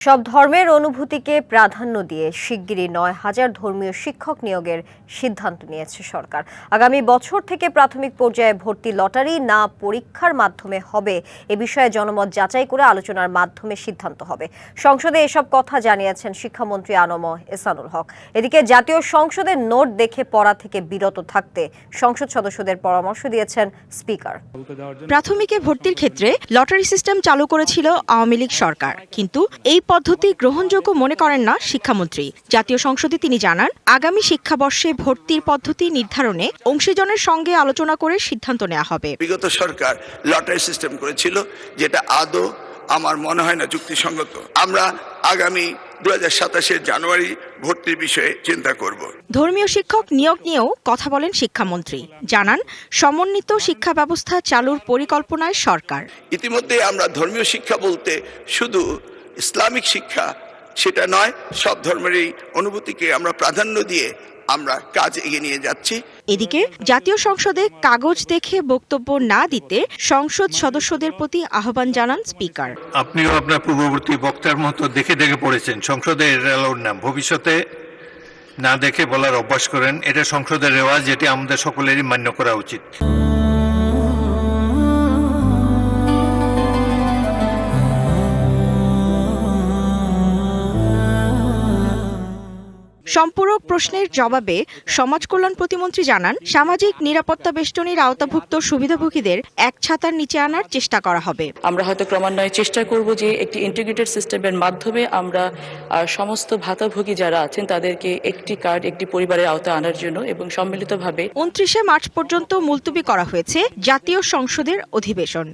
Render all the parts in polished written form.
সব ধর্মের অনুভূতিকে প্রাধান্য দিয়ে শিগগিরই ৯,০০০ ধর্মীয় শিক্ষক নিয়োগের সিদ্ধান্ত নিয়েছে সরকার। আগামী বছর থেকে প্রাথমিক পর্যায়ে ভর্তি লটারি না পরীক্ষার মাধ্যমে হবে এ বিষয়ে জনমত যাচাই করে আলোচনার মাধ্যমে সিদ্ধান্ত হবে। সংসদে এসব কথা জানিয়েছেন শিক্ষামন্ত্রী আনম এহসানুল হক। এদিকে জাতীয় সংসদের নোট দেখে পড়া থেকে বিরত থাকতে সংসদ সদস্যদের পরামর্শ দিয়েছেন স্পিকার। প্রাথমিকে ভর্তির ক্ষেত্রে লটারি সিস্টেম চালু করেছিল আওয়ামী লীগ সরকার, কিন্তু এই পদ্ধতি গ্রহণযোগ্য মনে করেন না শিক্ষামন্ত্রী। জাতীয় সংসদে তিনি জানান, আগামী শিক্ষাবর্ষে ভর্তির পদ্ধতি নির্ধারণে অংশীজনের সঙ্গে আলোচনা করে সিদ্ধান্ত নেওয়া হবে। বিগত সরকার লটারি সিস্টেম করেছিল, যেটা আদৌ আমার মনে হয় না যুক্তিসঙ্গত। আমরা আগামী 2027 জানুয়ারি ভর্তির বিষয়ে চিন্তা করব। ধর্মীয় শিক্ষক নিয়োগ নিয়েও কথা বলেন শিক্ষামন্ত্রী। জানান, সমন্বিত শিক্ষা ব্যবস্থা চালুর পরিকল্পনায় সরকার। ইতিমধ্যে আমরা ধর্মীয় শিক্ষা বলতে শুধু ইসলামিক শিক্ষা সেটা নয়, সব ধর্মেরই অনুভূতিকে আমরা প্রাধান্য দিয়ে আমরা কাজ এগিয়ে নিয়ে যাচ্ছি। এদিকে জাতীয় সংসদে কাগজ দেখে বক্তব্য না দিতে সংসদ সদস্যদের প্রতি আহ্বান জানান স্পিকার। আপনিও আপনার পূর্ববর্তী বক্তার মতো দেখে দেখে পড়েছেন। সংসদে এলাউড না, ভবিষ্যতে না দেখে বলার অভ্যাস করেন। এটা সংসদের রেওয়াজ, যেটি আমাদের সকলেরই মান্য করা উচিত। সম্পূরক প্রশ্নের জবাবে সমাজ কল্যাণ প্রতিমন্ত্রী জানান, সামাজিক নিরাপত্তা বেষ্টনীর আওতাভুক্ত সুবিধাভোগীদের এক ছাতার নিচে আনার চেষ্টা করা হবে। আমরা হয়তো ক্রমান্বয়ে চেষ্টা করব যে একটি ইন্টিগ্রেটেড সিস্টেমের মাধ্যমে আমরা সমস্ত ভাতাভোগী যারা আছেন তাদেরকে একটি কার্ড, একটি পরিবারের আওতায় আনার জন্য, এবং সম্মিলিতভাবে 29 মার্চ পর্যন্ত মুলতবি করা হয়েছে জাতীয় সংসদের অধিবেশন।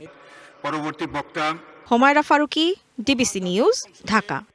পরবর্তী বক্তা হুমায়রা ফারুকী, ডিবিসি নিউজ, ঢাকা।